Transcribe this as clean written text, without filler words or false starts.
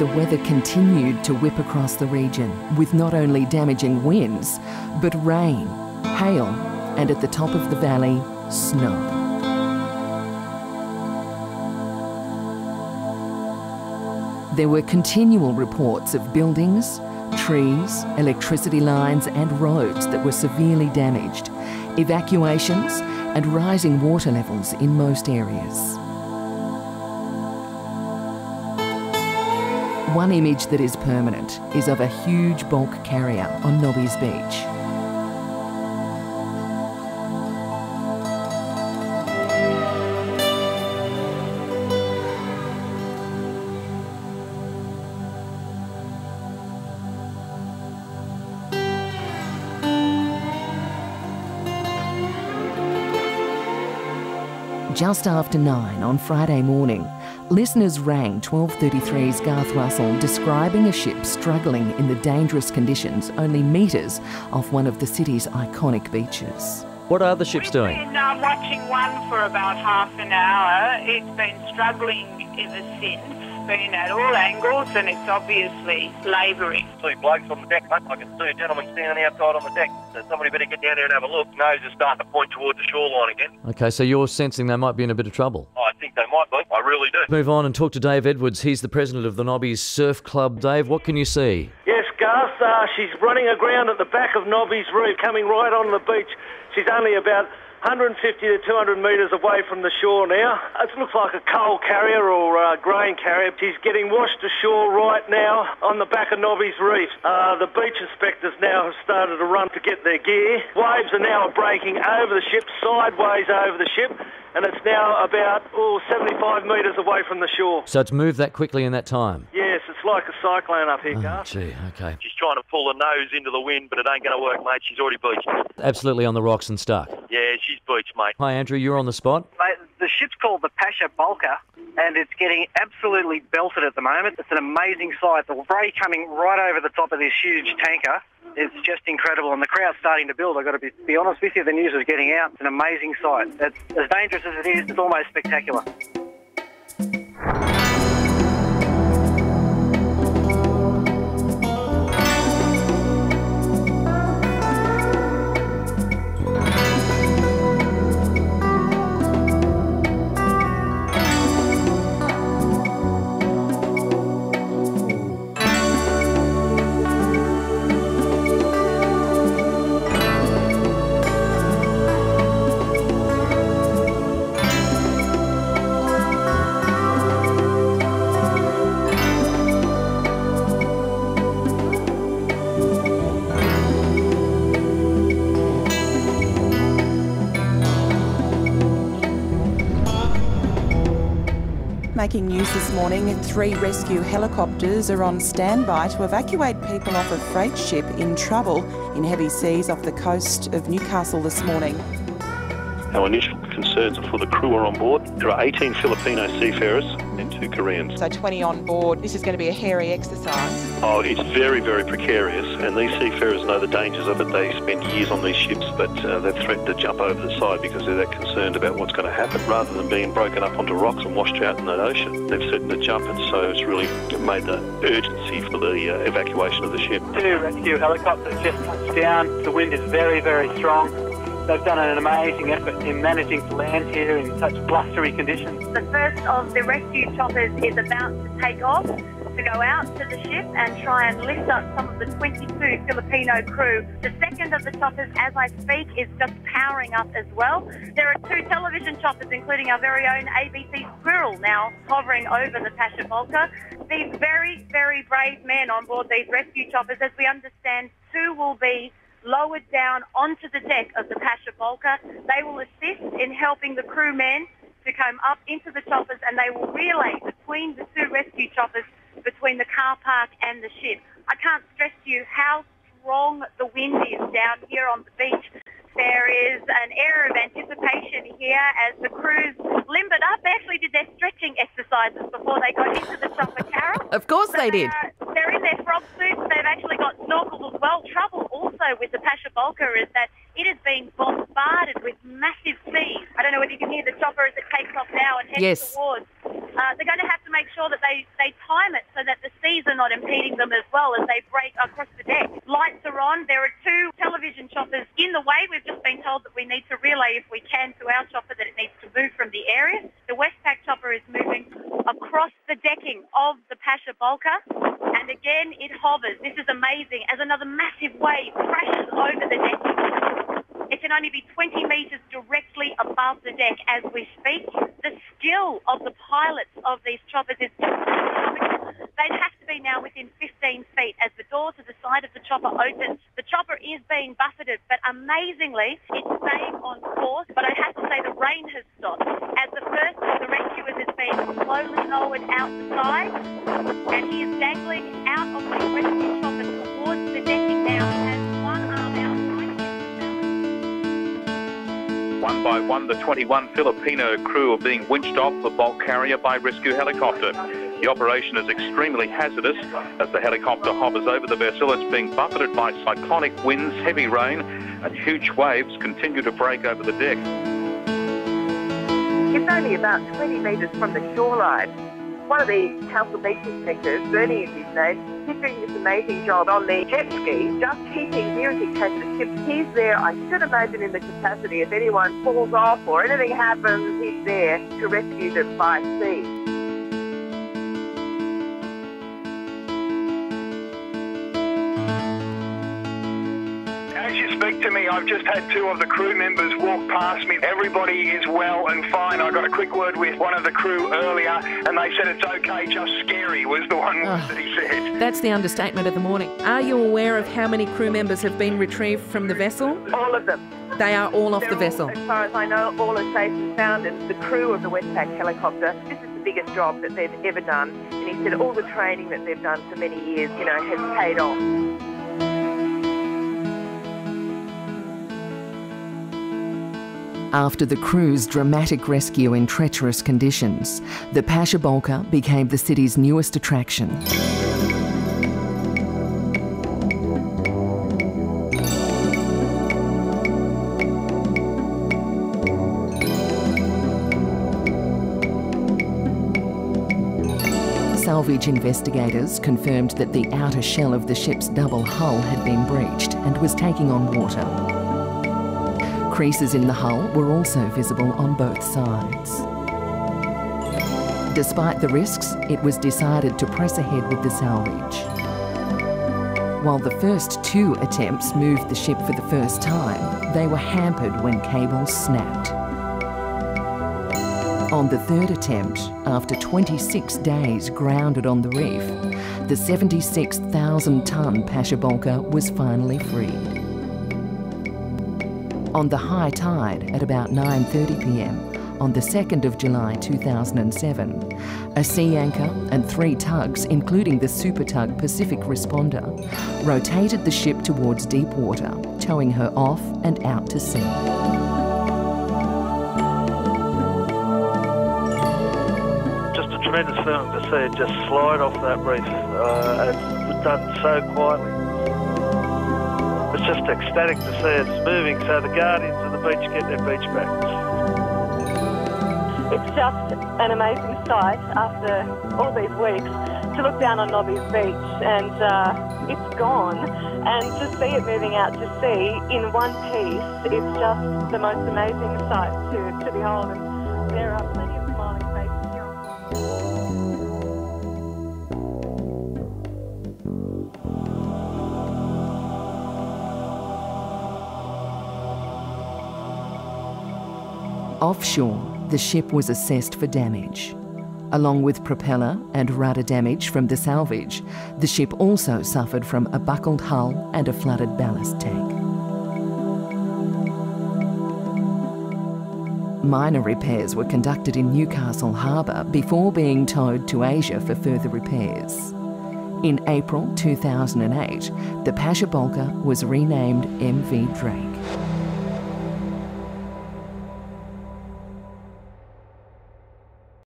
the weather continued to whip across the region, with not only damaging winds, but rain, hail, and at the top of the valley, snow. There were continual reports of buildings, trees, electricity lines and roads that were severely damaged, evacuations and rising water levels in most areas. One image that is permanent is of a huge bulk carrier on Nobby's Beach. Just after 9 on Friday morning, listeners rang 1233's Garth Russell describing a ship struggling in the dangerous conditions only metres off one of the city's iconic beaches. What are the ships doing? We've been watching one for about half an hour. It's been struggling ever since, been at all angles, and it's obviously labouring. See blokes on the deck, mate. I can see a gentleman standing outside on the deck. So somebody better get down there and have a look. Nose is starting to point towards the shoreline again. Okay, so you're sensing they might be in a bit of trouble? I think they might be. I really do. Move on and talk to Dave Edwards. He's the president of the Nobby's Surf Club. Dave, what can you see? Yes, Garth, she's running aground at the back of Nobby's Reef, coming right on the beach. She's only about 150 to 200 metres away from the shore now. It looks like a coal carrier or a grain carrier. She's getting washed ashore right now on the back of Nobby's Reef. The beach inspectors now have started to run to get their gear. Waves are now breaking over the ship, sideways over the ship, and it's now about 75 metres away from the shore. So it's moved that quickly in that time? Yes, it's like a cyclone up here, Garth. Gee, okay. She's trying to pull the nose into the wind, but it ain't going to work, mate. She's already beached. Absolutely on the rocks and stuck. Yeah, she's beached, mate. Hi, Andrew, you're on the spot. Mate, the ship's called the Pasha, and it's getting absolutely belted at the moment. It's an amazing sight. The ray coming right over the top of this huge tanker. It's just incredible, and the crowd's starting to build. I've got to be honest with you, the news is getting out. It's an amazing sight. It's as dangerous as it is, it's almost spectacular. Making news this morning, 3 rescue helicopters are on standby to evacuate people off a freight ship in trouble in heavy seas off the coast of Newcastle this morning. Our initial concerns are for the crew are on board. There are 18 Filipino seafarers and 2 Koreans. So 20 on board. This is going to be a hairy exercise. Oh, it's very, very precarious, and these seafarers know the dangers of it. They spent years on these ships, but they've threatened to jump over the side because they're that concerned about what's going to happen. Rather than being broken up onto rocks and washed out in that ocean, they've threatened to jump, and so it's really made the urgency for the evacuation of the ship. 2 rescue helicopters just touched down. The wind is very, very strong. They've done an amazing effort in managing to land here in such blustery conditions. The first of the rescue choppers is about to take off to go out to the ship and try and lift up some of the 22 Filipino crew. The second of the choppers, as I speak, is just powering up as well. There are 2 television choppers, including our very own ABC Squirrel, now hovering over the Pasha Volca. These very, very brave men on board these rescue choppers, as we understand, 2 will be lowered down onto the deck of the Pasha Volca. They will assist in helping the crewmen to come up into the choppers, and they will relay between the 2 rescue choppers between the car park and the ship. I can't stress to you how strong the wind is down here on the beach. There is an air of anticipation here as the crews limbered up. They actually did their stretching exercises before they got into the chopper, Carol. Of course they did. They're in their frog suits. They've actually got snorkels as well. Trouble also with the Pasha Volca is that it is being bombarded with massive seas. I don't know whether you can hear the chopper as it takes off now and heads towards. They're going to have to to make sure that they time it so that the seas are not impeding them as well as they break across the deck. Lights are on. There are 2 television choppers in the way. We've just been told that we need to relay, if we can, to our chopper that it needs to move from the area. The Westpac chopper is moving across the decking of the Pasha Bulker, and again it hovers. This is amazing as another massive wave crashes over the decking. It can only be 20 metres directly above the deck as we speak. The skill of the pilots of these choppers is astronomical. They'd have to be now within 15 feet as the door to the side of the chopper opens. The chopper is being buffeted, but amazingly, it's staying on course. But I have to say the rain has stopped as the first of the rescuers is being slowly lowered out the side, and he is dangling out of the rescue chopper towards the decking now as one arm out. One by one, the 21 Filipino crew are being winched off the bulk carrier by rescue helicopter. The operation is extremely hazardous. As the helicopter hovers over the vessel, it's being buffeted by cyclonic winds, heavy rain, and huge waves continue to break over the deck. It's only about 20 metres from the shoreline. One of the council beach inspectors, Bernie is his name, he's doing this amazing job on the jet ski, just keeping near as he can to the ship. He's there, I should imagine, in the capacity if anyone falls off or anything happens, he's there to rescue them by sea. As you speak to me, I've just had 2 of the crew members walk past me. Everybody is well and fine. I got a quick word with one of the crew earlier and they said it's okay, just scary was the one that he said. That's the understatement of the morning. Are you aware of how many crew members have been retrieved from the vessel? All of them. They are all off the vessel? As far as I know, all are safe and sound, and the crew of the Westpac helicopter, this is the biggest job that they've ever done. And he said all the training that they've done for many years, has paid off. After the crew's dramatic rescue in treacherous conditions, the Pasha Bulker became the city's newest attraction. Salvage investigators confirmed that the outer shell of the ship's double hull had been breached and was taking on water. Creases in the hull were also visible on both sides. Despite the risks, it was decided to press ahead with the salvage. While the first 2 attempts moved the ship for the first time, they were hampered when cables snapped. On the 3rd attempt, after 26 days grounded on the reef, the 76,000-tonne Pasha Bulker was finally freed. On the high tide at about 9:30 p.m. on the 2nd of July 2007, a sea anchor and 3 tugs, including the super tug Pacific Responder, rotated the ship towards deep water, towing her off and out to sea. Just a tremendous feeling to see it just slide off that reef. It's done so quietly. It's just ecstatic to see it's moving, so the guardians of the beach get their beach back. It's just an amazing sight after all these weeks to look down on Nobby's beach and it's gone, and to see it moving out to sea in one piece, it's just the most amazing sight to behold, and there are plenty of smiling faces here. Offshore, the ship was assessed for damage. Along with propeller and rudder damage from the salvage, the ship also suffered from a buckled hull and a flooded ballast tank. Minor repairs were conducted in Newcastle Harbour before being towed to Asia for further repairs. In April 2008, the Pasha Bulker was renamed MV Drake.